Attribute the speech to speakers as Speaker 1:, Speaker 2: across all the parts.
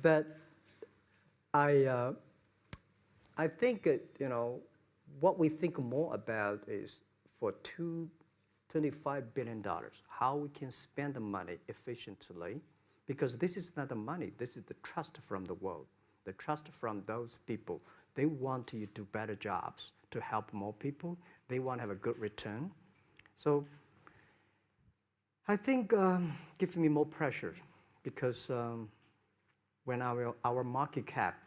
Speaker 1: But I think, what we think more about is for $25 billion, how we can spend the money efficiently, because this is not the money, this is the trust from the world, the trust from those people. They want you to do better jobs to help more people. They want to have a good return. So I think gives me more pressure because when our market cap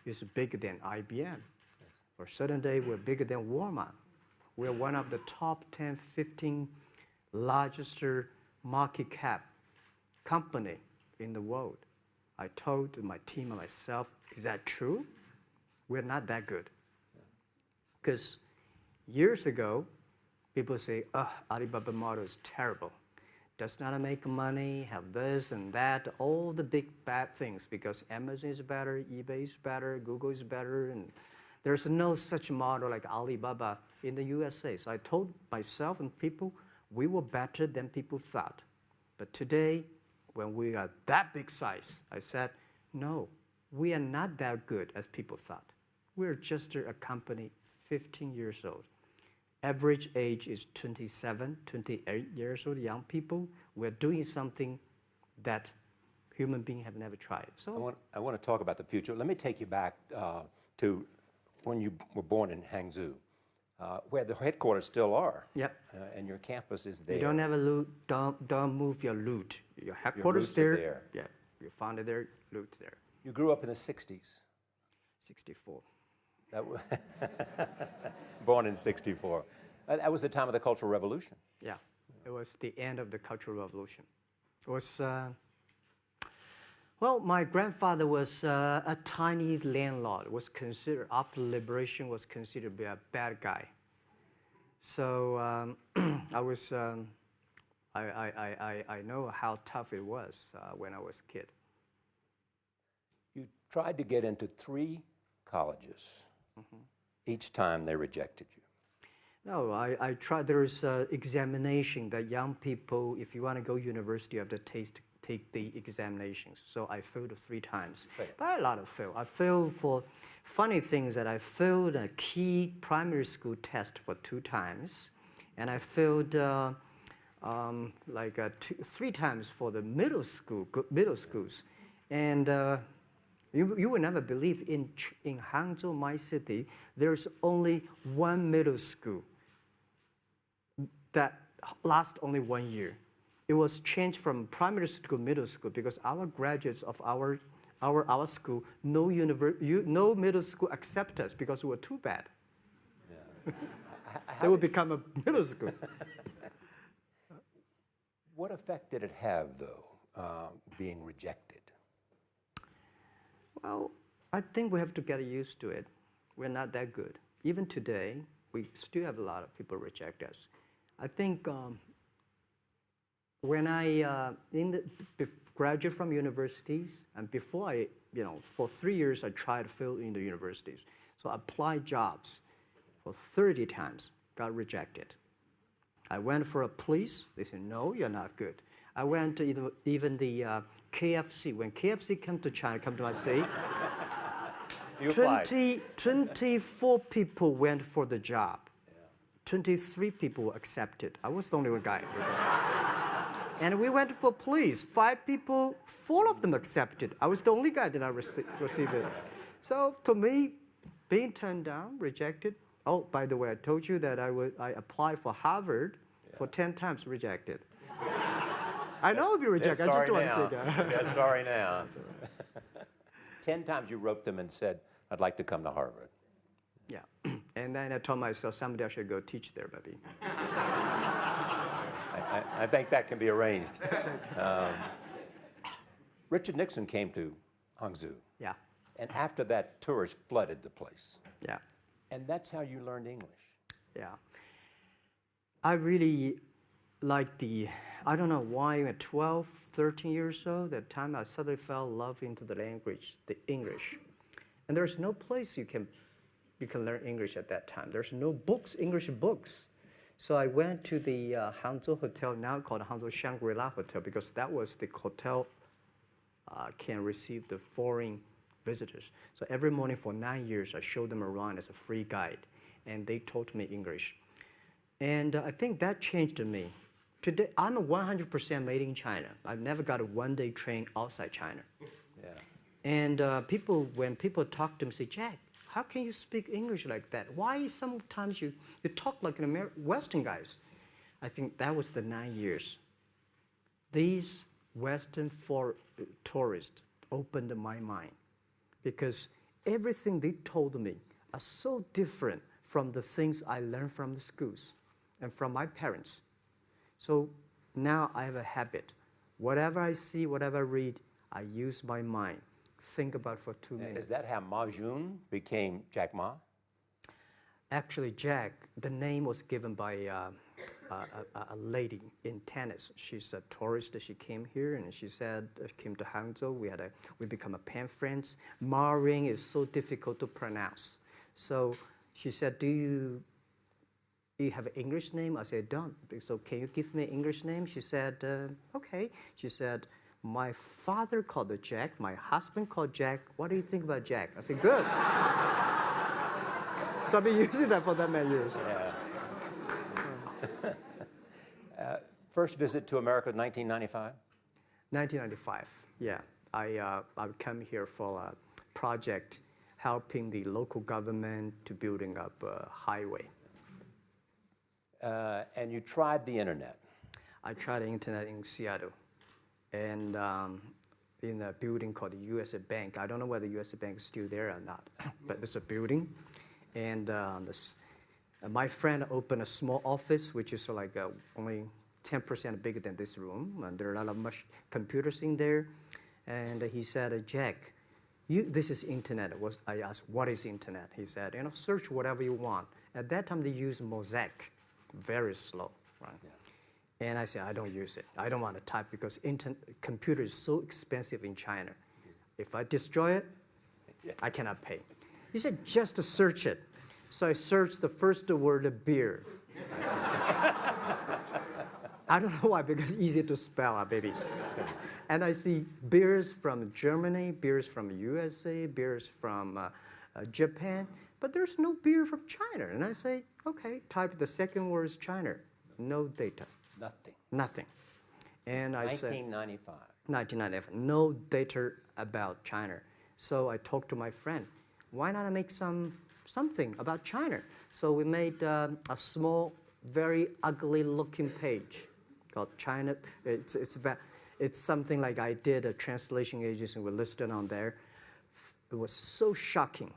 Speaker 1: is bigger than IBM, for a certain day we're bigger than Walmart. We're one of the top 10, 15 largest market cap company in the world. I told my team and myself, is that true? We're not that good. Because years ago, people say, Alibaba model is terrible. Does not make money, have this and that, all the big bad things, because Amazon is better, eBay is better, Google is better, and there's no such model like Alibaba in the USA. So I told myself and people, we were better than people thought. But today, when we are that big size, I said, no, we are not that good as people thought. We're just a company 15 years old. Average age is 27, 28 years old, young people. We're doing something that human beings have never tried. So
Speaker 2: I want to talk about the future. Let me take you back to when you were born in Hangzhou, where the headquarters still are.
Speaker 1: Yep.
Speaker 2: And your campus is there.
Speaker 1: You don't have a loot, don't move your loot. Your headquarters there. Yeah, you found it there, loot there.
Speaker 2: You grew up in the 60s.
Speaker 1: 64.
Speaker 2: Born in 64. That was the time of the Cultural Revolution.
Speaker 1: Yeah, it was the end of the Cultural Revolution. It was, well, my grandfather was a tiny landlord, was considered, after liberation, was considered to be a bad guy. So I was, I know how tough it was when I was a kid.
Speaker 2: You tried to get into 3 colleges. Mm-hmm. Each time they rejected you.
Speaker 1: No, I tried. There's examination that young people, if you want to go to university, you have to take the examinations. So I failed 3 times. Right. But a lot of fail. I failed for funny things that I failed a key primary school test for 2 times. And I failed 3 times for the middle schools. And you will never believe in Hangzhou, my city, there's only 1 middle school that lasts only 1 year. It was changed from primary school to middle school because our graduates of our school, no middle school accept us because we were too bad. Yeah. They would become a middle school.
Speaker 2: What effect did it have, though, being rejected?
Speaker 1: Well, I think we have to get used to it. We're not that good. Even today, we still have a lot of people reject us. I think when I graduate from universities, and before I, for 3 years, I tried to fill in the universities. So I applied jobs for 30 times, got rejected. I went for a police, they said, no, you're not good. I went to even the KFC. When KFC came to China, come to my city, 24 people went for the job. 23 people were accepted. I was the only one guy. And we went for police. 5 people, 4 of them accepted. I was the only guy that I received it. So to me, being turned down, rejected. Oh, by the way, I told you that I applied for Harvard for 10 times, rejected. I know I'll be rejected. I just don't want to say that.
Speaker 2: Yeah, sorry now. 10 times you wrote them and said, I'd like to come to Harvard.
Speaker 1: Yeah. And then I told myself, someday I should go teach there, buddy.
Speaker 2: I think that can be arranged. Richard Nixon came to Hangzhou.
Speaker 1: Yeah.
Speaker 2: And after that, tourists flooded the place.
Speaker 1: Yeah.
Speaker 2: And that's how you learned English.
Speaker 1: Yeah. I really like I don't know why, at 12, 13 years old, at that time I suddenly fell in love into the language, the English. And there's no place you can learn English at that time. There's no books, English books. So I went to the Hangzhou Hotel, now called Hangzhou Shangri-La Hotel, because that was the hotel can receive the foreign visitors. So every morning for 9 years, I showed them around as a free guide, and they taught me English. And I think that changed me. Today, I'm 100% made in China. I've never got a one-day train outside China.
Speaker 2: Yeah.
Speaker 1: And when people talk to me, say, Jack, how can you speak English like that? Why sometimes you talk like an Western guys? I think that was the 9 years. These Western tourists opened my mind because everything they told me are so different from the things I learned from the schools and from my parents. So now I have a habit. Whatever I see, whatever I read, I use my mind. Think about for 2 minutes.
Speaker 2: Is that how Ma Jun became Jack Ma?
Speaker 1: Actually, Jack, the name was given by a lady in tennis. She's a tourist. She came here and she said, came to Hangzhou. We become a pen friends. Ma Ring is so difficult to pronounce. So she said, do you have an English name? I said, don't. So can you give me an English name? She said, okay. She said, my father called it Jack. My husband called Jack. What do you think about Jack? I said, good. So I've been using that for that many years.
Speaker 2: Yeah. First visit to America, 1995?
Speaker 1: 1995, yeah. I come here for a project helping the local government to building up a highway.
Speaker 2: And you tried the internet?
Speaker 1: I tried the internet in Seattle. And in a building called the USA Bank. I don't know whether the USA Bank is still there or not, but it's a building. And my friend opened a small office, which is like only 10% bigger than this room. And there are a lot of computers in there. And he said, Jack, this is internet. I asked, what is internet? He said, search whatever you want. At that time, they used Mosaic, very slow, right? Yeah. And I said, I don't use it. I don't want to type because computer is so expensive in China. If I destroy it, yes, I cannot pay. He said, just to search it. So I searched the first word, beer. I don't know why, because it's easy to spell, baby. And I see beers from Germany, beers from USA, beers from Japan, but there's no beer from China. And I say, okay, type the second word is China. No data. Nothing. And I said, 1995, no data about China. So I talked to my friend, why not make something about China? So we made a small, very ugly looking page called China. It's something like I did a translation agency, we listed on there. It was so shocking.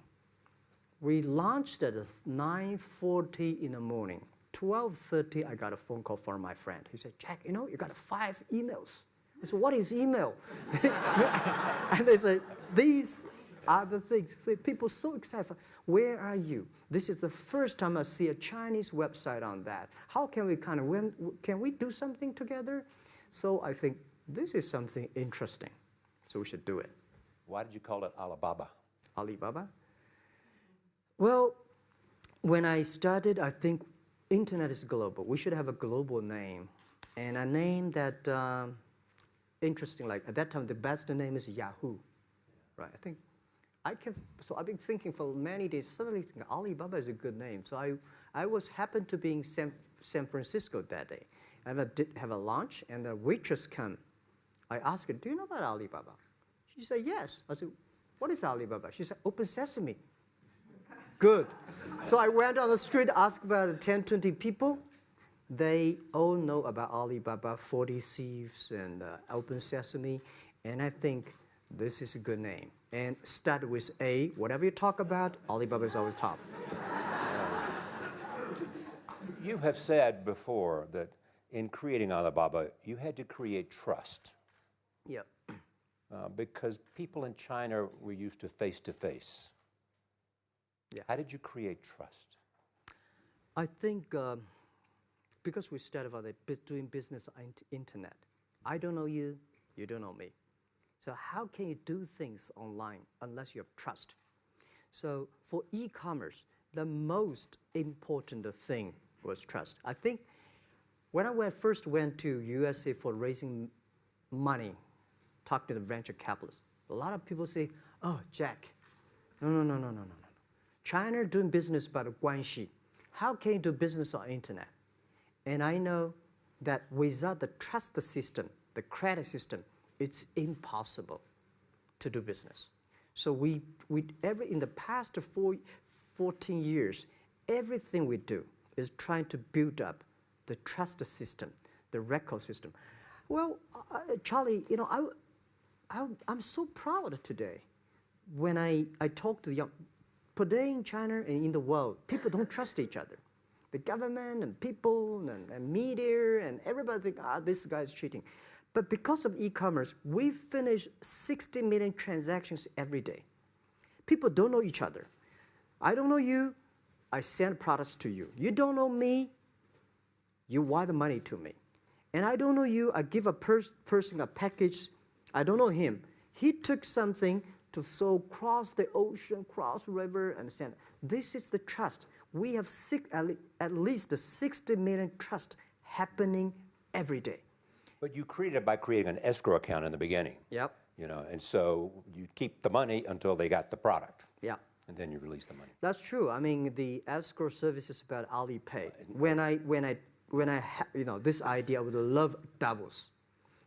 Speaker 1: We launched at 9:40 in the morning. 12:30, I got a phone call from my friend. He said, Jack, you got 5 emails. I said, what is email? And they say, these are the things. So people so excited. Where are you? This is the first time I see a Chinese website on that. How can we can we do something together? So I think this is something interesting. So we should do it.
Speaker 2: Why did you call it Alibaba?
Speaker 1: Alibaba? Well, when I started, I think internet is global. We should have a global name. And a name that, interesting, like at that time, the best name is Yahoo. Right? So I've been thinking for many days, suddenly think Alibaba is a good name. So I happened to be in San Francisco that day. I did have a lunch, and the waitress came. I asked her, do you know about Alibaba? She said, yes. I said, what is Alibaba? She said, Open Sesame. Good. So I went on the street, asked about 10, 20 people. They all know about Alibaba, 40 Thieves, and Open Sesame. And I think this is a good name. And start with A. Whatever you talk about, Alibaba is always top.
Speaker 2: You have said before that in creating Alibaba, you had to create trust.
Speaker 1: Yeah.
Speaker 2: Because people in China were used to face-to-face.
Speaker 1: Yeah.
Speaker 2: How did you create trust?
Speaker 1: I think because we started about doing business on internet. I don't know you, you don't know me. So how can you do things online unless you have trust? So for e-commerce, the most important thing was trust. I think when I first went to USA for raising money talk to the venture capitalists. A lot of people say, oh, Jack, no. China doing business by the guanxi. How can you do business on internet? And I know that without the trust system, the credit system, it's impossible to do business. So in the past 14 years, everything we do is trying to build up the trust system, the record system. Well, Charlie, I'm so proud today when I talk to the young. Today in China and in the world, people don't trust each other. The government and people and media and everybody think, this guy's cheating. But because of e-commerce, we finish 60 million transactions every day. People don't know each other. I don't know you, I send products to you. You don't know me, you wire the money to me. And I don't know you, I give a person a package, I don't know him. He took something to cross the ocean, cross the river, and send. This is the trust. We have at least 60 million trust happening every day.
Speaker 2: But you created it by creating an escrow account in the beginning.
Speaker 1: Yep.
Speaker 2: And so you keep the money until they got the product.
Speaker 1: Yeah.
Speaker 2: And then you release the money.
Speaker 1: That's true. I mean, the escrow service is about Alipay. When I had this idea, I would love Davos,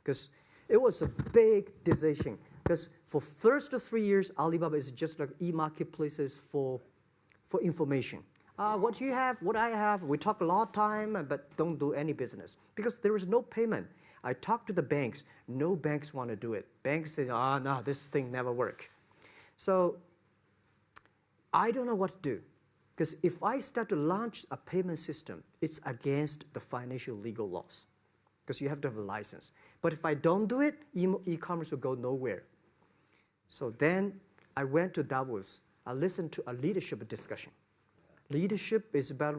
Speaker 1: because it was a big decision. Because for first 3 years, Alibaba is just like e-marketplaces for information. What you have, what I have, we talk a lot of time, but don't do any business. Because there is no payment. I talked to the banks. No banks want to do it. Banks say, no, this thing never work. So I don't know what to do. Because if I start to launch a payment system, it's against the financial legal laws. Because you have to have a license. But if I don't do it, e-commerce will go nowhere. So then I went to Davos. I listened to a leadership discussion. Leadership is about